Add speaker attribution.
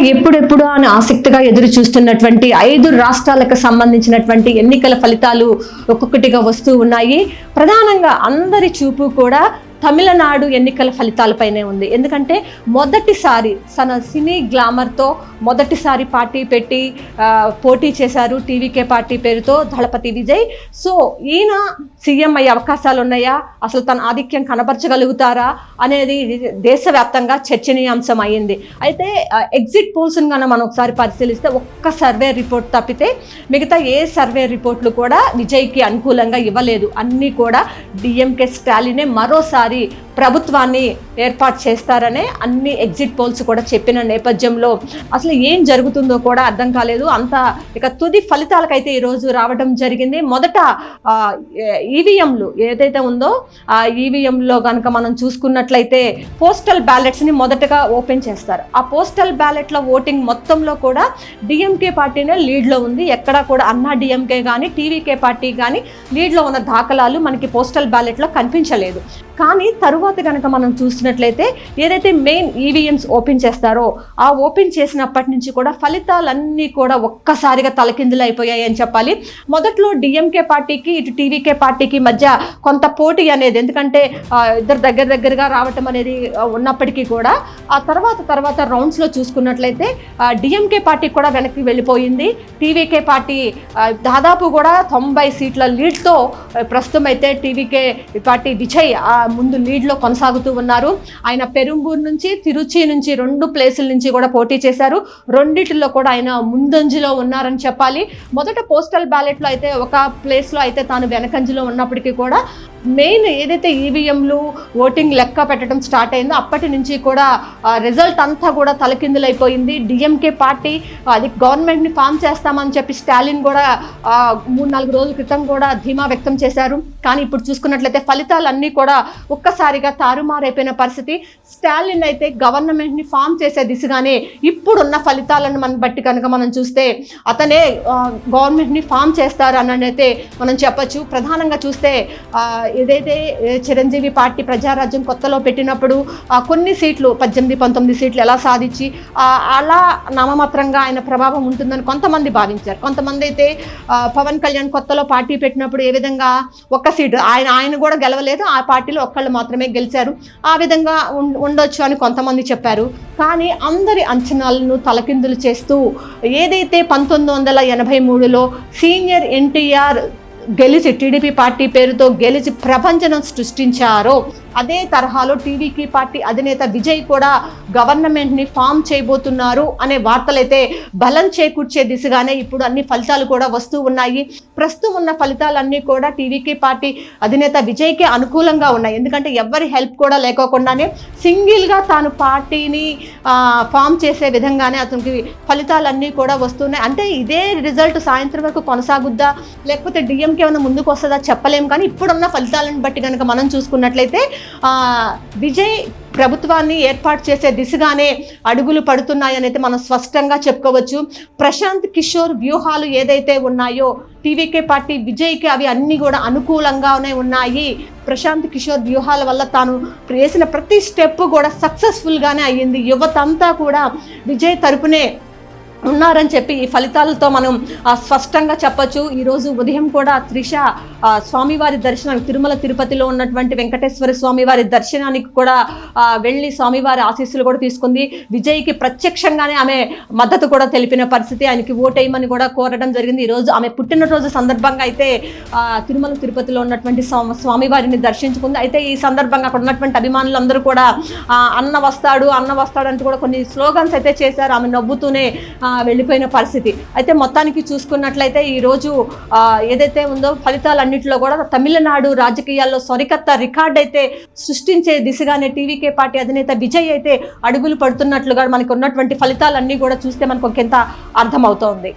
Speaker 1: ఎప్పుడెప్పుడు అని ఆసక్తిగా ఎదురు చూస్తున్నటువంటి 5 రాష్ట్రాలకు సంబంధించినటువంటి ఎన్నికల ఫలితాలు ఒక్కొక్కటిగా వస్తూ ఉన్నాయి. ప్రధానంగా అందరి చూపు కూడా తమిళనాడు ఎన్నికల ఫలితాలపైనే ఉంది. ఎందుకంటే మొదటిసారి తన సినీ గ్లామర్తో మొదటిసారి పార్టీ పెట్టి పోటీ చేశారు టీవీకే పార్టీ పేరుతో దళపతి విజయ్. సో ఈయన సీఎం అయ్యే అవకాశాలు ఉన్నాయా, అసలు తన ఆధిక్యం కనబరచగలుగుతారా అనేది దేశవ్యాప్తంగా చర్చనీయాంశం అయ్యింది. అయితే ఎగ్జిట్ పోల్స్ని కన్నా మనం ఒకసారి పరిశీలిస్తే ఒక్క సర్వే రిపోర్ట్ తప్పితే మిగతా ఏ సర్వే రిపోర్ట్లు కూడా విజయ్కి అనుకూలంగా ఇవ్వలేదు. అన్నీ కూడా డిఎంకే స్టాలినే మరోసారి ప్రభుత్వాన్ని ఏర్పాటు చేస్తారనే అన్ని ఎగ్జిట్ పోల్స్ కూడా చెప్పిన నేపథ్యంలో అసలు ఏం జరుగుతుందో కూడా అర్థం కాలేదు. అంతా ఇక తుది ఫలితాలకైతే ఈరోజు రావడం జరిగింది. మొదట ఈవీఎంలు ఏదైతే ఉందో ఆ ఈవీఎంలో కనుక మనం చూసుకున్నట్లయితే పోస్టల్ బ్యాలెట్స్ని మొదటగా ఓపెన్ చేస్తారు. ఆ పోస్టల్ బ్యాలెట్ల ఓటింగ్ మొత్తంలో కూడా డిఎంకే పార్టీనే లీడ్లో ఉంది. ఎక్కడా కూడా అన్నా డిఎంకే కానీ టీవీకే పార్టీ కానీ లీడ్లో ఉన్న దాఖలాలు మనకి పోస్టల్ బ్యాలెట్లో కనిపించలేదు. కానీ తరువాత కనుక మనం చూసినట్లయితే ఏదైతే మెయిన్ ఈవీఎంస్ ఓపెన్ చేస్తారో ఆ ఓపెన్ చేసినప్పటి నుంచి కూడా ఫలితాలన్నీ కూడా ఒక్కసారిగా తలకిందులు అయిపోయాయి అని చెప్పాలి. మొదట్లో డిఎంకే పార్టీకి ఇటు టీవీకే పార్టీకి మధ్య కొంత పోటీ అనేది, ఎందుకంటే ఇద్దరు దగ్గరగా రావటం అనేది ఉన్నప్పటికీ కూడా ఆ తర్వాత రౌండ్స్లో చూసుకున్నట్లయితే డిఎంకే పార్టీ కూడా వెనక్కి వెళ్ళిపోయింది. టీవీకే పార్టీ దాదాపు కూడా 90 సీట్ల లీడ్తో ప్రస్తుతం అయితే టీవీకే పార్టీ విజయ్ ముందు లీడ్లో కొనసాగుతూ ఉన్నారు. ఆయన పెరుంబూర్ నుంచి తిరుచి నుంచి 2 ప్లేసుల నుంచి కూడా పోటీ చేశారు. రెండిటిలో కూడా ఆయన ముందంజలో ఉన్నారని చెప్పాలి. మొదట పోస్టల్ బ్యాలెట్లో అయితే ఒక ప్లేస్లో అయితే తాను వెనకంజలో ఉన్నప్పటికీ కూడా మెయిన్ ఏదైతే ఈవీఎంలు ఓటింగ్ లెక్క పెట్టడం స్టార్ట్ అయిందో అప్పటి నుంచి కూడా రిజల్ట్ అంతా కూడా తలకిందులైపోయింది. డిఎంకే పార్టీ అది గవర్నమెంట్ని ఫామ్ చేస్తామని చెప్పి స్టాలిన్ కూడా 3-4 రోజుల క్రితం కూడా ధీమా వ్యక్తం చేశారు. కానీ ఇప్పుడు చూసుకున్నట్లయితే ఫలితాలన్నీ కూడా ఒక్కసారిగా తారుమారైపోయిన పరిస్థితి. స్టాలిన్ అయితే గవర్నమెంట్ని ఫామ్ చేసే దిశగానే ఇప్పుడున్న ఫలితాలను మనం బట్టి కనుక మనం చూస్తే అతనే గవర్నమెంట్ని ఫామ్ చేస్తారు అని అయితే మనం చెప్పచ్చు. ప్రధానంగా చూస్తే ఏదైతే చిరంజీవి పార్టీ ప్రజారాజ్యం కొత్తలో పెట్టినప్పుడు కొన్ని సీట్లు 18-19 సీట్లు ఎలా సాధించి అలా నామమాత్రంగా ఆయన ప్రభావం ఉంటుందని కొంతమంది భావించారు. కొంతమంది అయితే పవన్ కళ్యాణ్ కొత్తలో పార్టీ పెట్టినప్పుడు ఏ విధంగా ఒక్క సీటు ఆయన కూడా గెలవలేదు, ఆ పార్టీలో ఒక్కళ్ళు మాత్రమే గెలిచారు, ఆ విధంగా ఉండొచ్చు అని కొంతమంది చెప్పారు. కానీ అందరి అంచనాలను తలకిందులు చేస్తూ ఏదైతే 1983లో సీనియర్ ఎన్టీఆర్ గెలిచి టీడీపీ పార్టీ పేరుతో గెలిచి ప్రపంచం సృష్టించారో అదే తరహాలో టీవీకి పార్టీ అధినేత విజయ్ కూడా గవర్నమెంట్ని ఫామ్ చేయబోతున్నారు అనే వార్తలైతే బలం చేకూర్చే దిశగానే ఇప్పుడు అన్ని ఫలితాలు కూడా వస్తూ ఉన్నాయి. ప్రస్తుతం ఉన్న ఫలితాలన్నీ కూడా టీవీకి పార్టీ అధినేత విజయ్కి అనుకూలంగా ఉన్నాయి. ఎందుకంటే ఎవరి హెల్ప్ కూడా లేకోకుండానే సింగిల్గా తాను పార్టీని ఫామ్ చేసే విధంగానే అతనికి ఫలితాలన్నీ కూడా వస్తున్నాయి. అంటే ఇదే రిజల్ట్ సాయంత్రం వరకు కొనసాగుద్దా లేకపోతే డిఎంకే ఏమైనా ముందుకు వస్తుందా చెప్పలేము. కానీ ఇప్పుడున్న ఫలితాలను బట్టి కనుక మనం చూసుకున్నట్లయితే విజయ్ ప్రభుత్వాన్ని ఏర్పాటు చేసే దిశగానే అడుగులు పడుతున్నాయని అయితే మనం స్పష్టంగా చెప్పుకోవచ్చు. ప్రశాంత్ కిషోర్ వ్యూహాలు ఏదైతే ఉన్నాయో టీవీకే పార్టీ విజయ్కి అవి అన్నీ కూడా అనుకూలంగానే ఉన్నాయి. ప్రశాంత్ కిషోర్ వ్యూహాల వల్ల తాను వేసిన ప్రతి స్టెప్ కూడా సక్సెస్ఫుల్గానే అయ్యింది. యువతంతా కూడా విజయ్ తరపునే ఉన్నారని చెప్పి ఈ ఫలితాలతో మనం స్పష్టంగా చెప్పచ్చు. ఈరోజు ఉదయం కూడా త్రిష స్వామివారి దర్శనానికి తిరుమల తిరుపతిలో ఉన్నటువంటి వెంకటేశ్వర స్వామివారి దర్శనానికి కూడా వెళ్ళి స్వామివారి ఆశీస్సులు కూడా తీసుకుంది. విజయ్కి ప్రత్యక్షంగానే ఆమె మద్దతు కూడా తెలిపిన పరిస్థితి, ఆయనకి ఓటేయమని కూడా కోరడం జరిగింది. ఈరోజు ఆమె పుట్టినరోజు సందర్భంగా అయితే తిరుమల తిరుపతిలో ఉన్నటువంటి స్వామివారిని దర్శించుకుంది. అయితే ఈ సందర్భంగా అక్కడ ఉన్నటువంటి అభిమానులందరూ కూడా అన్న వస్తాడు అంటూ కూడా కొన్ని స్లోగన్స్ అయితే చేశారు. ఆమె నవ్వుతూనే వెళ్ళిపోయిన పరిస్థితి. అయితే మొత్తానికి చూసుకున్నట్లయితే ఈరోజు ఏదైతే ఉందో ఫలితాలన్నింటిలో కూడా తమిళనాడు రాజకీయాల్లో సరికొత్త రికార్డ్ అయితే సృష్టించే దిశగానే టీవీకే పార్టీ అధినేత విజయ్ అయితే అడుగులు పడుతున్నట్లుగా మనకు ఉన్నటువంటి ఫలితాలన్నీ కూడా చూస్తే మనకు ఒకంత అర్థమవుతోంది.